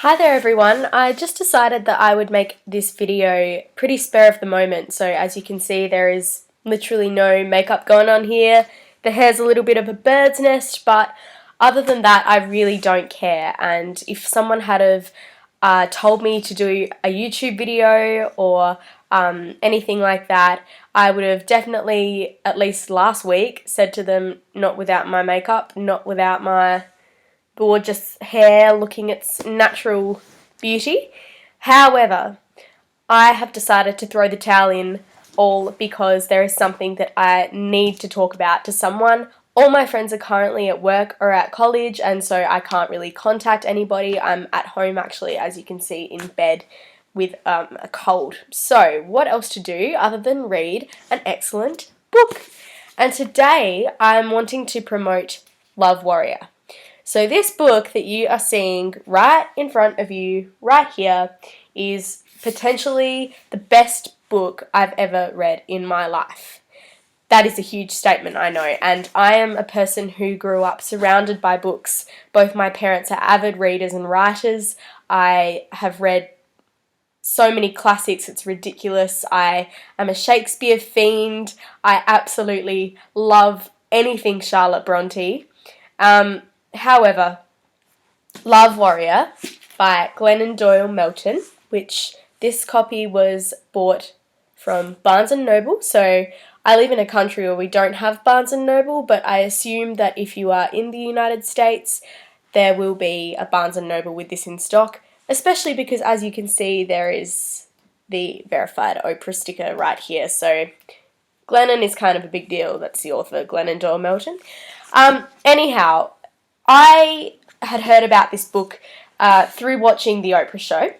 Hi there everyone, I just decided that I would make this video pretty spur of the moment. So as you can see, there is literally no makeup going on here. The hair's a little bit of a bird's nest, but other than that I really don't care. And if someone had have told me to do a YouTube video or anything like that, I would have definitely, at least last week, said to them, not without my makeup, not without my gorgeous hair looking its natural beauty. However, I have decided to throw the towel in all because there is something that I need to talk about to someone. All my friends are currently at work or at college, and so I can't really contact anybody. I'm at home actually, as you can see, in bed with a cold. So what else to do other than read an excellent book? And today I'm wanting to promote Love Warrior. So this book that you are seeing right in front of you, right here, is potentially the best book I've ever read in my life. That is a huge statement, I know, and I am a person who grew up surrounded by books. Both my parents are avid readers and writers. I have read so many classics, it's ridiculous. I am a Shakespeare fiend. I absolutely love anything Charlotte Bronte. However, Love Warrior by Glennon Doyle Melton, which this copy was bought from Barnes & Noble. So I live in a country where we don't have Barnes & Noble, but I assume that if you are in the United States, there will be a Barnes & Noble with this in stock, especially because, as you can see, there is the verified Oprah sticker right here. So Glennon is kind of a big deal. That's the author, Glennon Doyle Melton. Anyhow, I had heard about this book through watching the Oprah show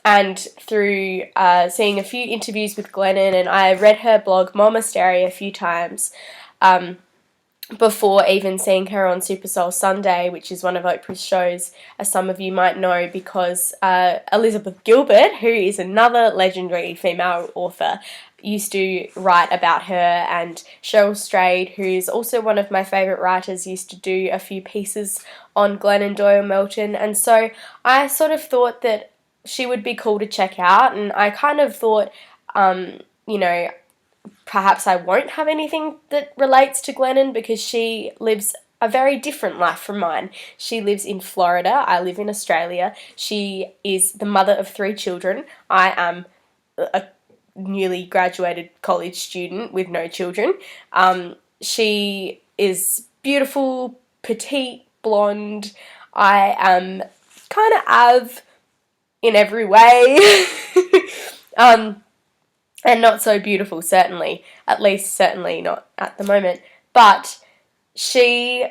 and through seeing a few interviews with Glennon, and I read her blog Momastery a few times before even seeing her on Super Soul Sunday, which is one of Oprah's shows, as some of you might know, because Elizabeth Gilbert, who is another legendary female author, used to write about her, and Cheryl Strayed, who's also one of my favourite writers, used to do a few pieces on Glennon Doyle Melton, and so I sort of thought that she would be cool to check out, and I kind of thought, perhaps I won't have anything that relates to Glennon because she lives a very different life from mine. She lives in Florida. I live in Australia. She is the mother of 3 children. I am a newly graduated college student with no children. She is beautiful, petite, blonde. I am kind of Av in every way. And not so beautiful, certainly. At least, certainly not at the moment. But she,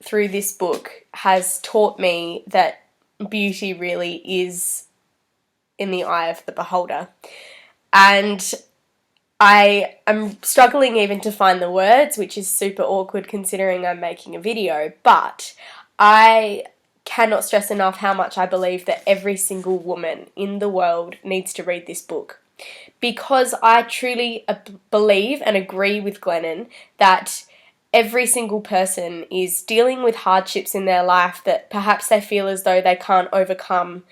through this book, has taught me that beauty really is in the eye of the beholder. And I am struggling even to find the words, which is super awkward considering I'm making a video, but I cannot stress enough how much I believe that every single woman in the world needs to read this book. Because I truly believe and agree with Glennon that every single person is dealing with hardships in their life that perhaps they feel as though they can't overcome.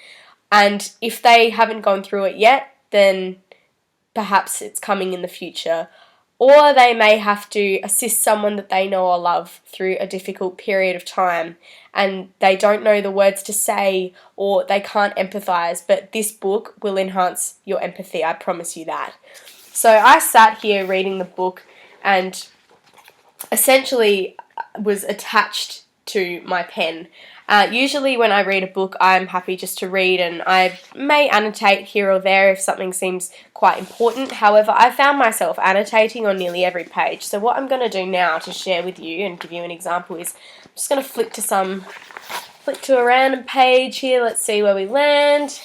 And if they haven't gone through it yet, then perhaps it's coming in the future. Or they may have to assist someone that they know or love through a difficult period of time and they don't know the words to say or they can't empathise, but this book will enhance your empathy, I promise you that. So I sat here reading the book and essentially was attached to my pen. Usually when I read a book, I'm happy just to read, and I may annotate here or there if something seems quite important. However, I found myself annotating on nearly every page. So what I'm going to do now to share with you and give you an example is I'm just going to flick to a random page here. Let's see where we land,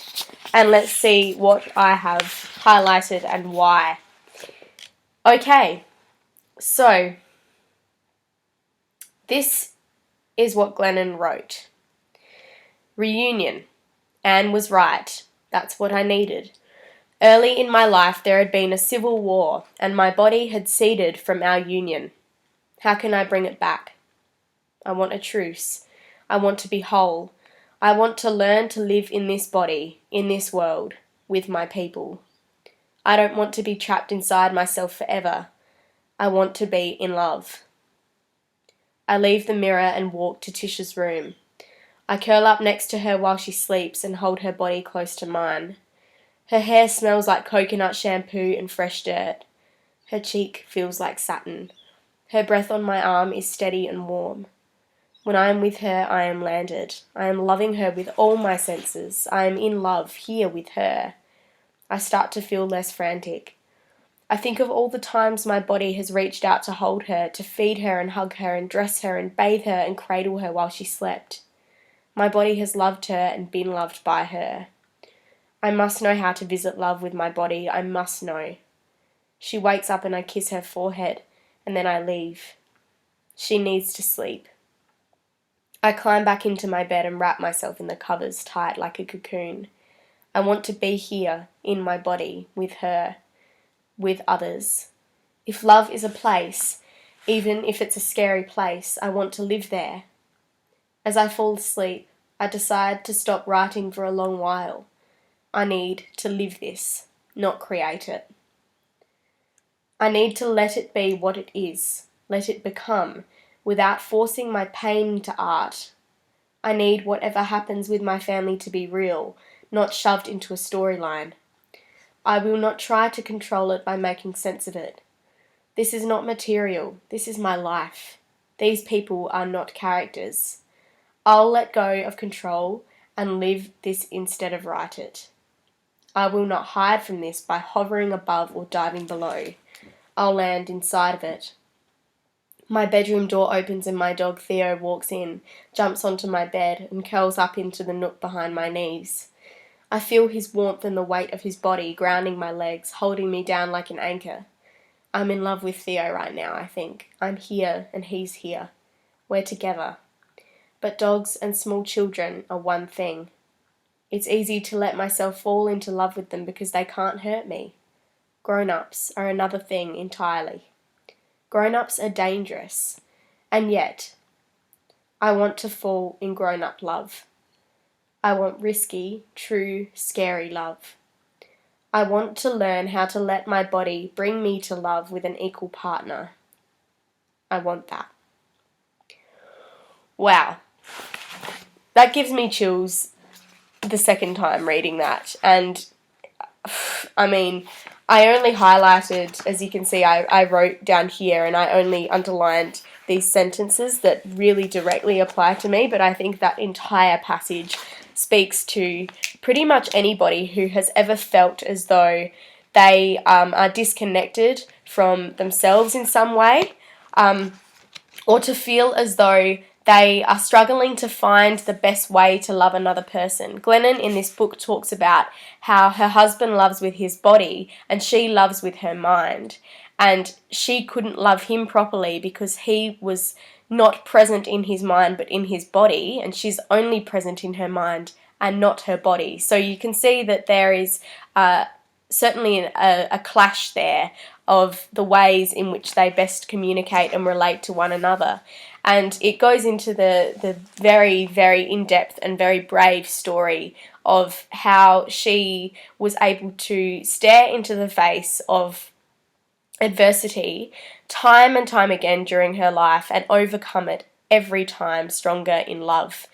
and let's see what I have highlighted and why. Okay, so this is what Glennon wrote. Reunion. Anne was right. That's what I needed. Early in my life there had been a civil war, and my body had ceded from our union. How can I bring it back? I want a truce. I want to be whole. I want to learn to live in this body, in this world, with my people. I don't want to be trapped inside myself forever. I want to be in love. I leave the mirror and walk to Tisha's room. I curl up next to her while she sleeps and hold her body close to mine. Her hair smells like coconut shampoo and fresh dirt. Her cheek feels like satin. Her breath on my arm is steady and warm. When I am with her, I am landed. I am loving her with all my senses. I am in love here with her. I start to feel less frantic. I think of all the times my body has reached out to hold her, to feed her and hug her and dress her and bathe her and cradle her while she slept. My body has loved her and been loved by her. I must know how to visit love with my body. I must know. She wakes up and I kiss her forehead, and then I leave. She needs to sleep. I climb back into my bed and wrap myself in the covers tight like a cocoon. I want to be here, in my body, with her, with others. If love is a place, even if it's a scary place, I want to live there. As I fall asleep, I decide to stop writing for a long while. I need to live this, not create it. I need to let it be what it is, let it become, without forcing my pain into art. I need whatever happens with my family to be real, not shoved into a storyline. I will not try to control it by making sense of it. This is not material, this is my life. These people are not characters. I'll let go of control and live this instead of write it. I will not hide from this by hovering above or diving below. I'll land inside of it. My bedroom door opens and my dog Theo walks in, jumps onto my bed and curls up into the nook behind my knees. I feel his warmth and the weight of his body grounding my legs, holding me down like an anchor. I'm in love with Theo right now, I think. I'm here and he's here. We're together. But dogs and small children are one thing. It's easy to let myself fall into love with them because they can't hurt me. Grown-ups are another thing entirely. Grown-ups are dangerous. And yet, I want to fall in grown-up love. I want risky, true, scary love. I want to learn how to let my body bring me to love with an equal partner. I want that. Wow. That gives me chills the second time reading that. And, I mean, I only highlighted, as you can see, I wrote down here and I only underlined these sentences that really directly apply to me, but I think that entire passage speaks to pretty much anybody who has ever felt as though they are disconnected from themselves in some way, or to feel as though they are struggling to find the best way to love another person. Glennon in this book talks about how her husband loves with his body and she loves with her mind. And she couldn't love him properly because he was not present in his mind but in his body, and she's only present in her mind and not her body. So you can see that there is certainly a clash there of the ways in which they best communicate and relate to one another. And it goes into the very, very in-depth and very brave story of how she was able to stare into the face of adversity time and time again during her life and overcome it every time stronger in love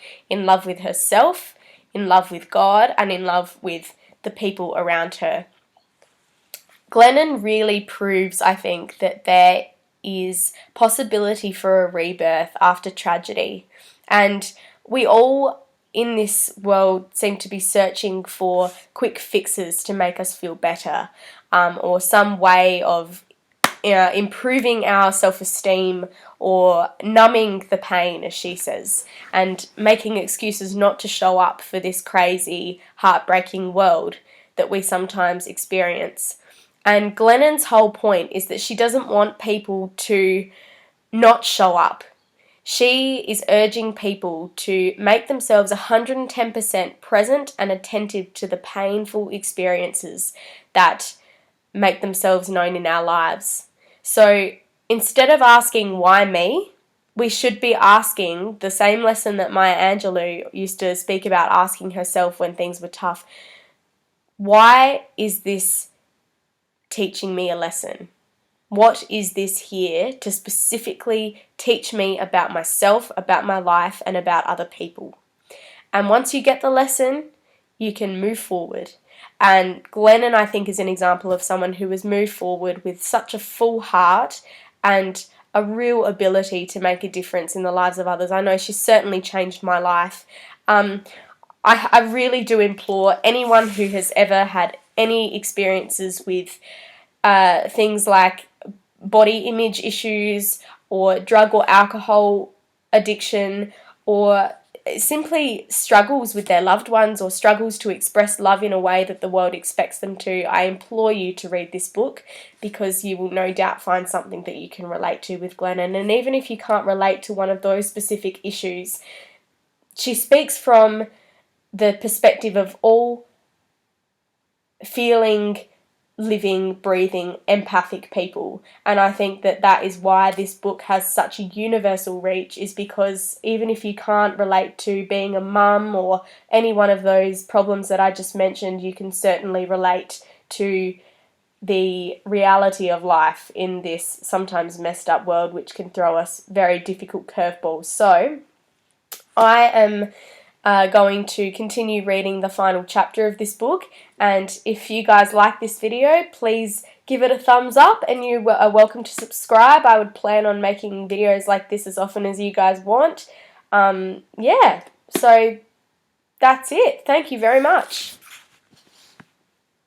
with herself, in love with God, and in love with the people around her. Glennon really proves, I think, that there is possibility for a rebirth after tragedy. And we all in this world seem to be searching for quick fixes to make us feel better, or some way of improving our self-esteem or numbing the pain, as she says, and making excuses not to show up for this crazy, heartbreaking world that we sometimes experience. And Glennon's whole point is that she doesn't want people to not show up. She is urging people to make themselves 110% present and attentive to the painful experiences that make themselves known in our lives. So instead of asking, why me? we should be asking the same lesson that Maya Angelou used to speak about asking herself when things were tough. Why is this teaching me a lesson? What is this here to specifically teach me about myself, about my life, and about other people? And once you get the lesson, you can move forward. And Glennon, I think, is an example of someone who has moved forward with such a full heart and a real ability to make a difference in the lives of others. I know she's certainly changed my life. I really do implore anyone who has ever had any experiences with things like body image issues or drug or alcohol addiction, or simply struggles with their loved ones or struggles to express love in a way that the world expects them to, I implore you to read this book, because you will no doubt find something that you can relate to with Glennon. And even if you can't relate to one of those specific issues, she speaks from the perspective of all feeling, living, breathing, empathic people. And I think that that is why this book has such a universal reach, is because even if you can't relate to being a mum or any one of those problems that I just mentioned, you can certainly relate to the reality of life in this sometimes messed up world, which can throw us very difficult curveballs. So I am going to continue reading the final chapter of this book, and if you guys like this video, please give it a thumbs up, and you are welcome to subscribe. I would plan on making videos like this as often as you guys want. Yeah, so that's it. Thank you very much.